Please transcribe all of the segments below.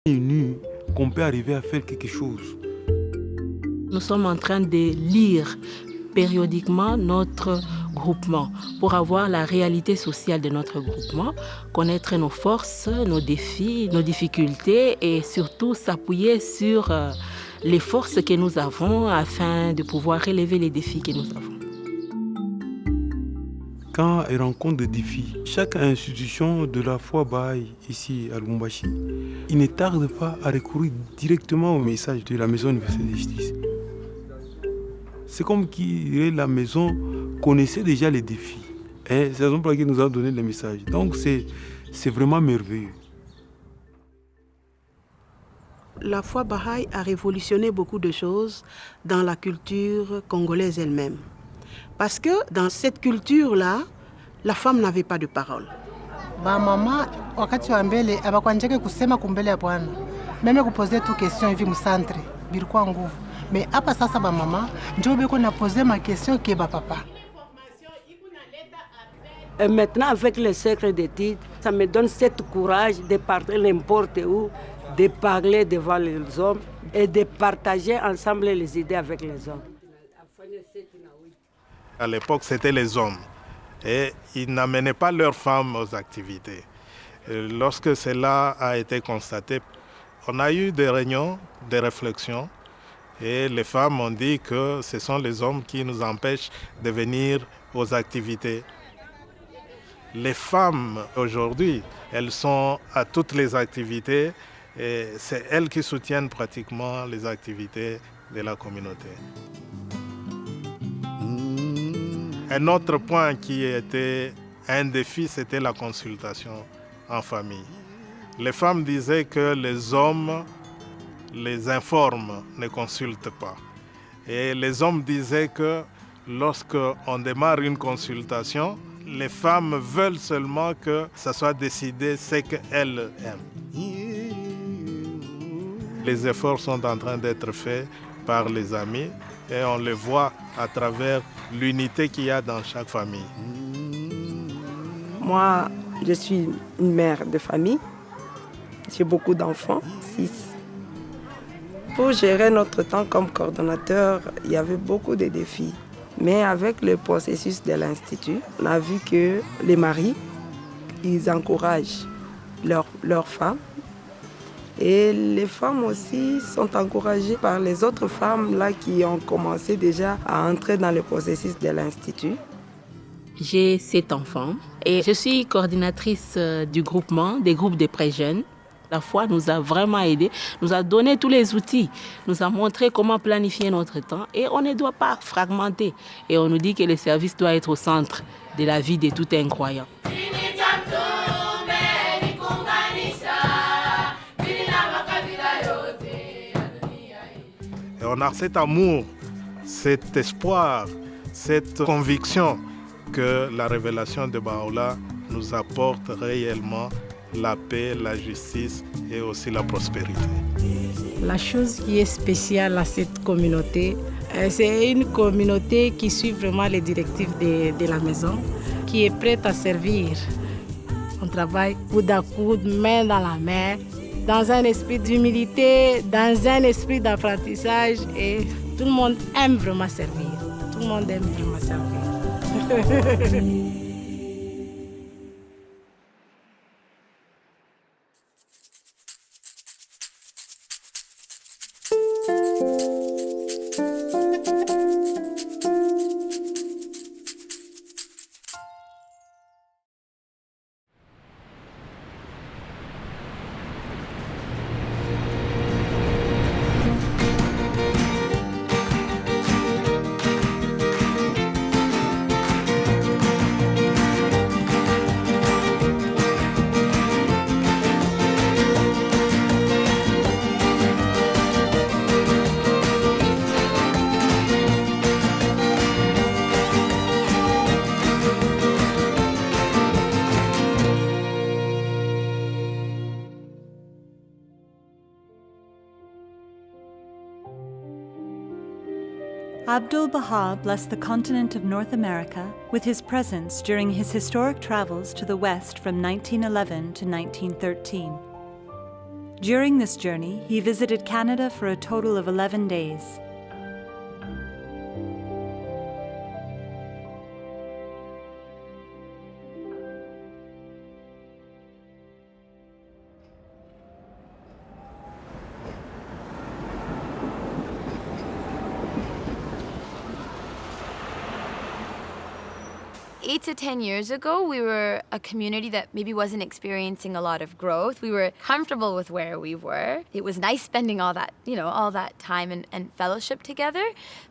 Unis qu'on peut arriver à faire quelque chose. Nous sommes en train de lire périodiquement notre groupement pour avoir la réalité sociale de notre groupement, connaître nos forces, nos défis, nos difficultés et surtout s'appuyer sur les forces que nous avons afin de pouvoir relever les défis que nous avons. Quand elle rencontre des défis, chaque institution de la foi Baha'i ici à Lubumbashi, il ne tarde pas à recourir directement au message de la Maison universelle de justice. C'est comme si la maison connaissait déjà les défis. Et c'est la raison pour laquelle nous avons donné le message. Donc c'est vraiment merveilleux. La foi Baha'i a révolutionné beaucoup de choses dans la culture congolaise elle-même. Parce que dans cette culture-là, la femme n'avait pas de parole. Mama wakati wa mbele abakwanjeke kusema kumbele ya bwana. Meme kupoze tu question hivi msantre bilikuwa nguvu. Mais hapa sasa ba mama ndio beko na poser ma question ke ba papa. Et maintenant avec le cercle d'études, ça me donne cet courage de partir n'importe où, de parler devant les hommes et de partager ensemble les idées avec les hommes. À l'époque, c'était les hommes et ils n'amenaient pas leurs femmes aux activités. Et lorsque cela a été constaté, on a eu des réunions, des réflexions et les femmes ont dit que ce sont les hommes qui nous empêchent de venir aux activités. Les femmes aujourd'hui, elles sont à toutes les activités et c'est elles qui soutiennent pratiquement les activités de la communauté. Un autre point qui était un défi, c'était la consultation en famille. Les femmes disaient que les hommes les informent, ne consultent pas. Et les hommes disaient que lorsqu'on démarre une consultation, les femmes veulent seulement que ça soit décidé ce qu'elles aiment. Les efforts sont en train d'être faits par les amis et on le voit à travers l'unité qu'il y a dans chaque famille. Moi, je suis une mère de famille. J'ai beaucoup d'enfants, 6. Pour gérer notre temps comme coordonnateur, il y avait beaucoup de défis. Mais avec le processus de l'Institut, on a vu que les maris, ils encouragent leurs femmes. Et les femmes aussi sont encouragées par les autres femmes là, qui ont commencé déjà à entrer dans le processus de l'Institut. J'ai 7 enfants et je suis coordinatrice du groupement, des groupes de pré-jeunes. La foi nous a vraiment aidés, nous a donné tous les outils, nous a montré comment planifier notre temps et on ne doit pas fragmenter. Et on nous dit que le service doit être au centre de la vie de tout un croyant. Et on a cet amour, cet espoir, cette conviction que la révélation de Baha'u'llah nous apporte réellement la paix, la justice et aussi la prospérité. La chose qui est spéciale à cette communauté, c'est une communauté qui suit vraiment les directives de la maison, qui est prête à servir. On travaille coude à coude, main dans la main, dans un esprit d'humilité, dans un esprit d'apprentissage et tout le monde aime vraiment servir. Tout le monde aime vraiment servir. Abdul-Baha blessed the continent of North America with his presence during his historic travels to the West from 1911 to 1913. During this journey, he visited Canada for a total of 11 days. Eight to 10 years ago, we were a community that maybe wasn't experiencing a lot of growth. We were comfortable with where we were. It was nice spending all that time and fellowship together,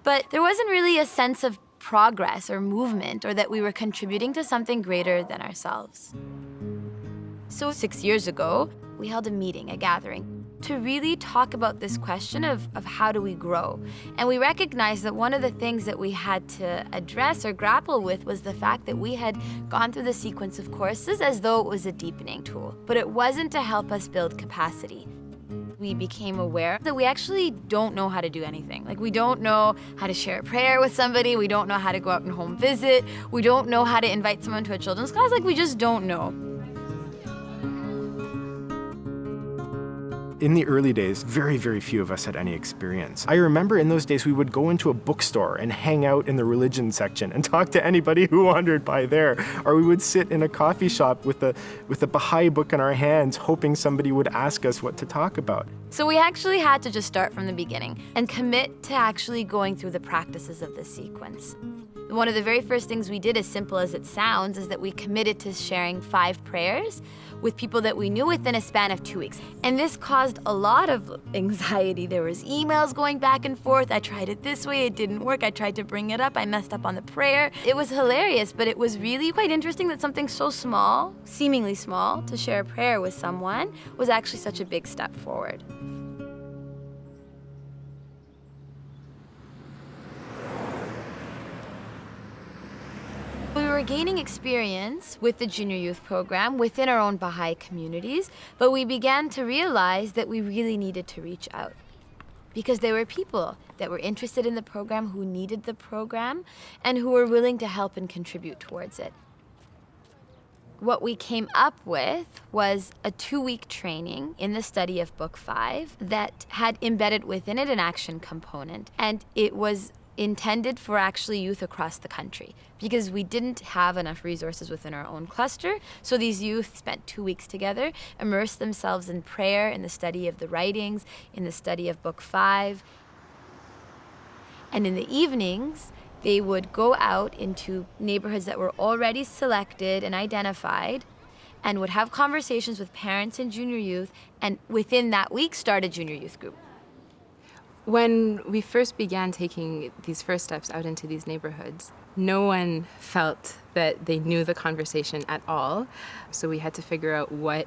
but there wasn't really a sense of progress or movement, or that we were contributing to something greater than ourselves. So 6 years ago, we held a meeting, a gathering, to really talk about this question of how do we grow. And we recognized that one of the things that we had to address or grapple with was the fact that we had gone through the sequence of courses as though it was a deepening tool, but it wasn't to help us build capacity. We became aware that we actually don't know how to do anything. Like, we don't know how to share a prayer with somebody, we don't know how to go out and home visit, we don't know how to invite someone to a children's class, like we just don't know. In the early days, very, very few of us had any experience. I remember in those days we would go into a bookstore and hang out in the religion section and talk to anybody who wandered by there. Or we would sit in a coffee shop with a Baha'i book in our hands, hoping somebody would ask us what to talk about. So we actually had to just start from the beginning and commit to actually going through the practices of the sequence. One of the very first things we did, as simple as it sounds, is that we committed to sharing 5 prayers with people that we knew within a span of 2 weeks. And this caused a lot of anxiety. There was emails going back and forth. I tried it this way, it didn't work. I tried to bring it up, I messed up on the prayer. It was hilarious, but it was really quite interesting that something so small, seemingly small, to share a prayer with someone was actually such a big step forward. We were gaining experience with the junior youth program within our own Baha'i communities, but we began to realize that we really needed to reach out, because there were people that were interested in the program, who needed the program, and who were willing to help and contribute towards it. What we came up with was a 2-week training in the study of Book 5 that had embedded within it an action component, and it was intended for actually youth across the country, because we didn't have enough resources within our own cluster. So these youth spent 2 weeks together, immersed themselves in prayer, in the study of the writings, in the study of Book 5. And in the evenings, they would go out into neighborhoods that were already selected and identified, and would have conversations with parents and junior youth, and within that week start a junior youth group. When we first began taking these first steps out into these neighborhoods, no one felt that they knew the conversation at all. So we had to figure out, what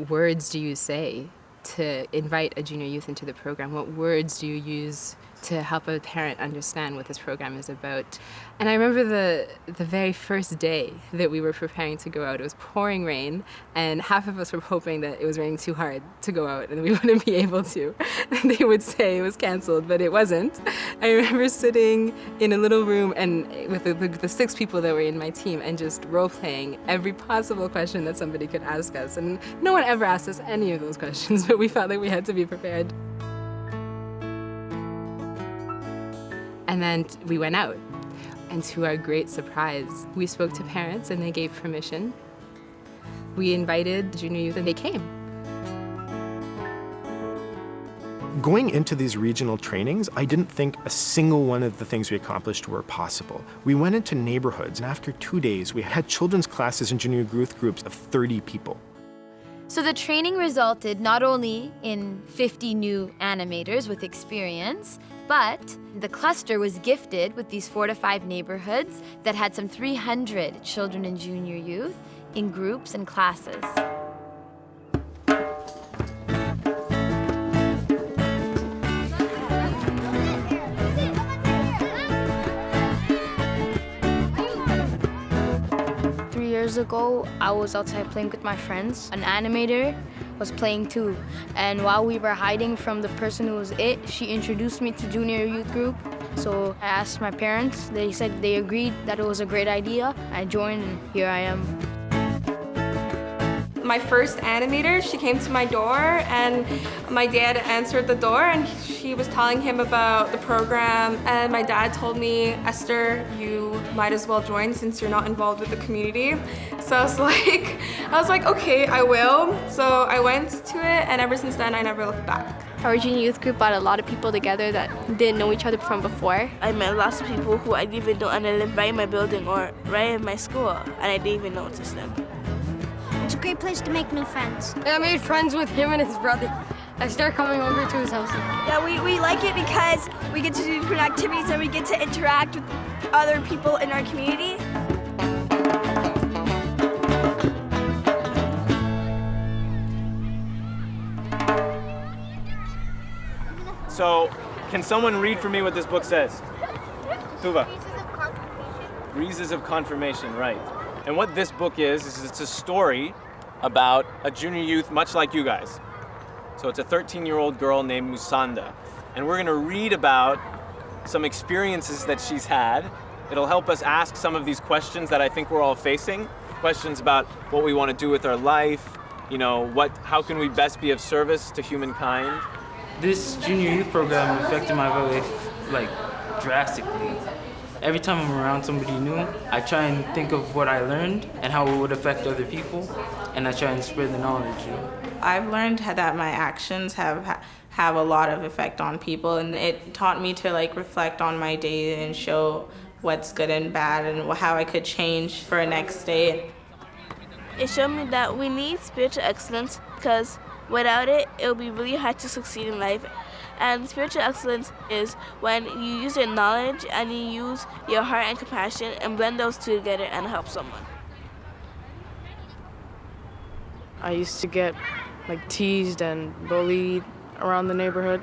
words do you say to invite a junior youth into the program? What words do you use to help a parent understand what this program is about? And I remember the very first day that we were preparing to go out, it was pouring rain, and half of us were hoping that it was raining too hard to go out and we wouldn't be able to. And they would say it was canceled, but it wasn't. I remember sitting in a little room and with the 6 people that were in my team, and just role-playing every possible question that somebody could ask us. And no one ever asked us any of those questions, but we felt like we had to be prepared. And then we went out, and to our great surprise, we spoke to parents and they gave permission. We invited junior youth and they came. Going into these regional trainings, I didn't think a single one of the things we accomplished were possible. We went into neighborhoods, and after 2 days, we had children's classes and junior youth groups of 30 people. So the training resulted not only in 50 new animators with experience, but the cluster was gifted with these 4 to 5 neighborhoods that had some 300 children and junior youth in groups and classes. Years ago, I was outside playing with my friends. An animator was playing too, and while we were hiding from the person who was it, she introduced me to junior youth group. So I asked my parents, they said they agreed that it was a great idea. I joined, and here I am. my first animator. She came to my door and my dad answered the door and she was telling him about the program, and my dad told me, Esther, you might as well join since you're not involved with the community. So I was like, okay, I will. So I went to it, and ever since then I never looked back. Our junior youth group brought a lot of people together that didn't know each other from before. I met lots of people who I didn't even know, and they lived right in my building or right in my school, and I didn't even notice them. It's a great place to make new friends. I made friends with him and his brother. I started coming over to his house. Yeah, we like it because we get to do different activities and we get to interact with other people in our community. So, can someone read for me what this book says? Tuva. Breezes of Confirmation, right. And what this book is it's a story about a junior youth much like you guys. So it's a 13-year-old girl named Musanda. And we're gonna read about some experiences that she's had. It'll help us ask some of these questions that I think we're all facing. Questions about what we wanna do with our life, how can we best be of service to humankind? This junior youth program affected my life, drastically. Every time I'm around somebody new, I try and think of what I learned and how it would affect other people, and I try and spread the knowledge. I've learned that my actions have a lot of effect on people, and it taught me to reflect on my day and show what's good and bad and how I could change for next day. It showed me that we need spiritual excellence because without it, it'll be really hard to succeed in life. And spiritual excellence is when you use your knowledge and you use your heart and compassion and blend those two together and help someone. I used to get teased and bullied around the neighborhood.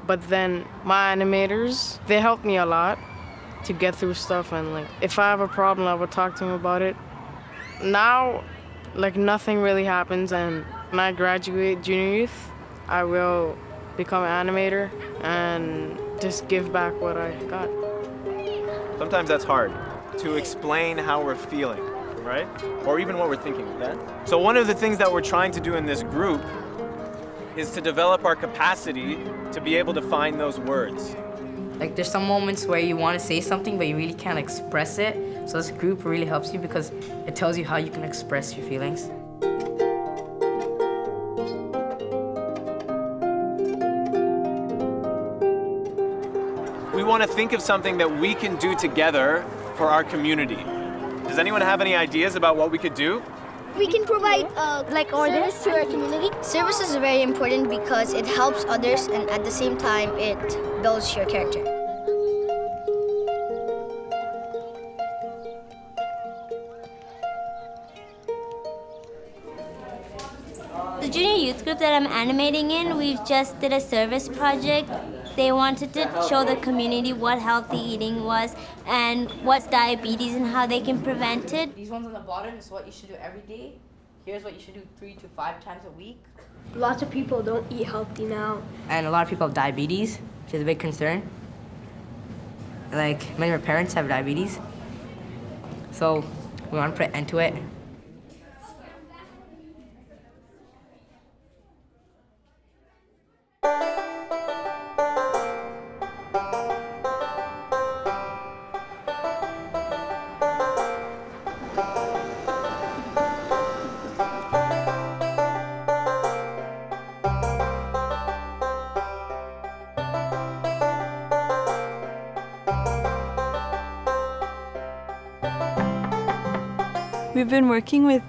But then my animators, they helped me a lot to get through stuff, and if I have a problem, I would talk to them about it. Now, nothing really happens, and when I graduate junior youth, I will become an animator and just give back what I got. Sometimes that's hard, to explain how we're feeling, right? Or even what we're thinking, okay? So one of the things that we're trying to do in this group is to develop our capacity to be able to find those words. There's some moments where you want to say something, but you really can't express it. So this group really helps you because it tells you how you can express your feelings. We want to think of something that we can do together for our community. Does anyone have any ideas about what we could do? We can provide service to our community. Service is very important because it helps others, and at the same time it builds your character. The junior youth group that I'm animating in, we've just did a service project. They wanted to show the community what healthy eating was and what's diabetes and how they can prevent it. These ones on the bottom is what you should do every day. Here's what you should do 3 to 5 times a week. Lots of people don't eat healthy now. And a lot of people have diabetes, which is a big concern. Many of our parents have diabetes. So we want to put an end to it. We've been working with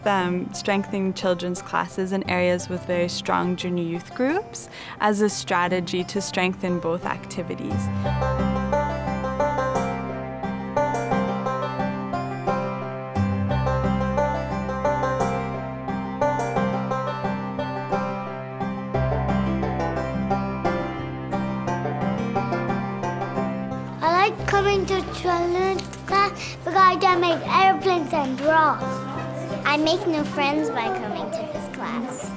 strengthening children's classes in areas with very strong junior youth groups as a strategy to strengthen both activities. I like coming to children's class because I can make airplanes and draw. I make new friends by coming to this class.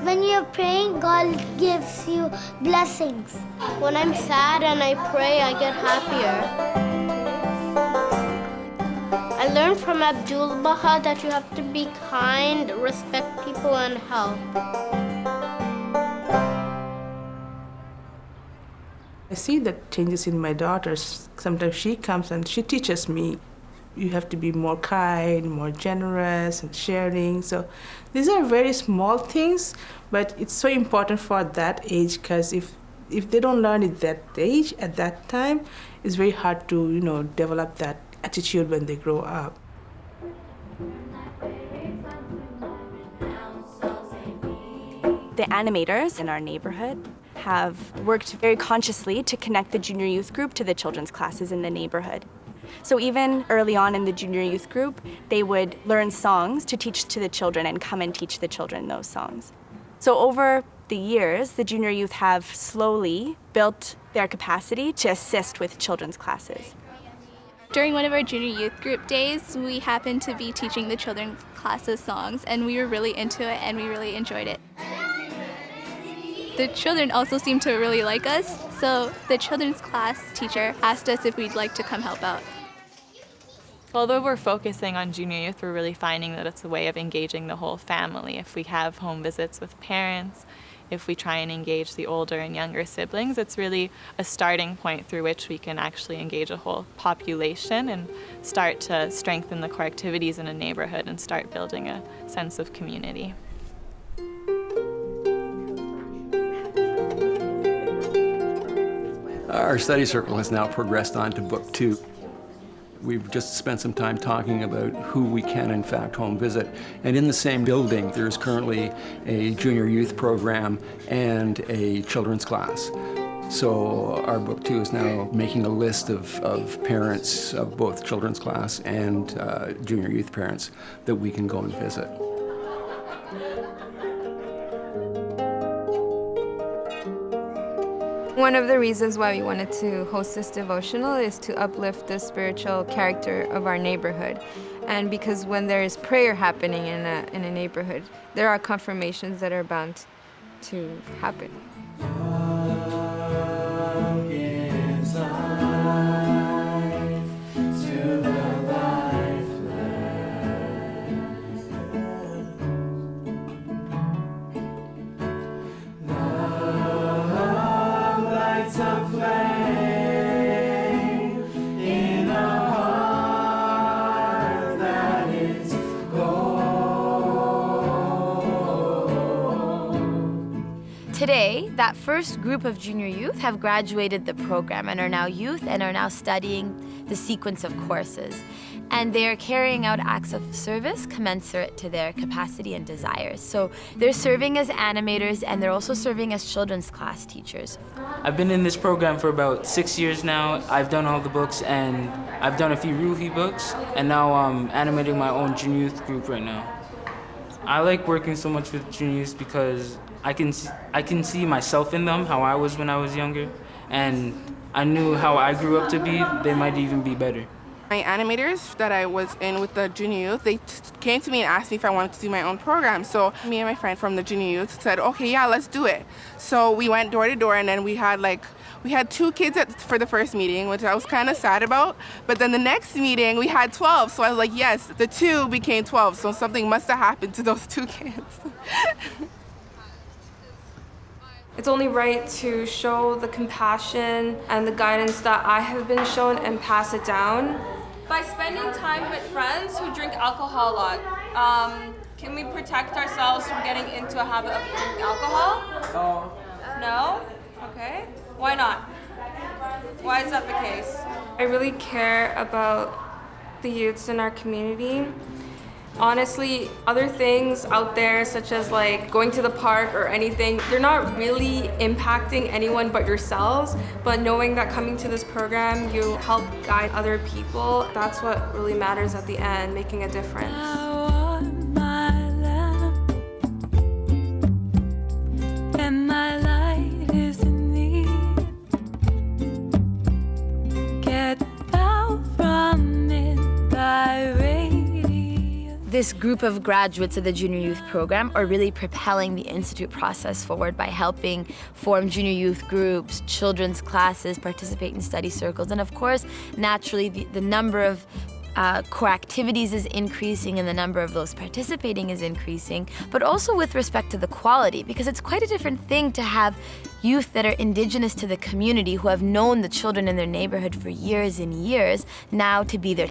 When you're praying, God gives you blessings. When I'm sad and I pray, I get happier. I learn learned from Abdul Baha that you have to be kind, respect people, and help. I see the changes in my daughters. Sometimes she comes and she teaches me you have to be more kind, more generous, and sharing. So these are very small things, but it's so important for that age, because if they don't learn it that age, at that time, it's very hard to, develop that attitude when they grow up. The animators in our neighborhood have worked very consciously to connect the junior youth group to the children's classes in the neighborhood. So even early on in the junior youth group, they would learn songs to teach to the children and come and teach the children those songs. So over the years, the junior youth have slowly built their capacity to assist with children's classes. During one of our junior youth group days, we happened to be teaching the children's classes songs, and we were really into it and we really enjoyed it. The children also seemed to really like us, so the children's class teacher asked us if we'd like to come help out. Although we're focusing on junior youth, we're really finding that it's a way of engaging the whole family. If we have home visits with parents, if we try and engage the older and younger siblings, it's really a starting point through which we can actually engage a whole population and start to strengthen the core activities in a neighborhood and start building a sense of community. Our study circle has now progressed on to book 2. We've just spent some time talking about who we can, in fact, home visit. And in the same building, there's currently a junior youth program and a children's class. So our book 2 is now making a list of parents of both children's class and junior youth parents that we can go and visit. One of the reasons why we wanted to host this devotional is to uplift the spiritual character of our neighborhood. And because when there is prayer happening in a neighborhood, there are confirmations that are bound to happen. Today, that first group of junior youth have graduated the program and are now youth and are now studying the sequence of courses. And they're carrying out acts of service commensurate to their capacity and desires. So they're serving as animators and they're also serving as children's class teachers. I've been in this program for about 6 years now. I've done all the books and I've done a few Ruhi books, and now I'm animating my own junior youth group right now. I like working so much with junior youth because I can see myself in them, how I was when I was younger, and I knew how I grew up to be. They might even be better. My animators that I was in with the junior youth, they came to me and asked me if I wanted to do my own program. So me and my friend from the junior youth said, okay, yeah, let's do it. So we went door to door, and then we had 2 kids for the first meeting, which I was kind of sad about. But then the next meeting, we had 12. So I was like, yes, the 2 became 12. So something must have happened to those 2 kids. It's only right to show the compassion and the guidance that I have been shown and pass it down. By spending time with friends who drink alcohol a lot, can we protect ourselves from getting into a habit of drinking alcohol? No. No? Okay. Why not? Why is that the case? I really care about the youths in our community. Honestly, other things out there, such as going to the park or anything, they're not really impacting anyone but yourselves. But knowing that coming to this program, you help guide other people, that's what really matters at the end, making a difference. And my light is in thee. Get out from it thy radiance. This group of graduates of the junior youth program are really propelling the institute process forward by helping form junior youth groups, children's classes, participate in study circles, and of course, naturally, the number of core activities is increasing and the number of those participating is increasing, but also with respect to the quality, because it's quite a different thing to have youth that are indigenous to the community who have known the children in their neighborhood for years and years, now to be their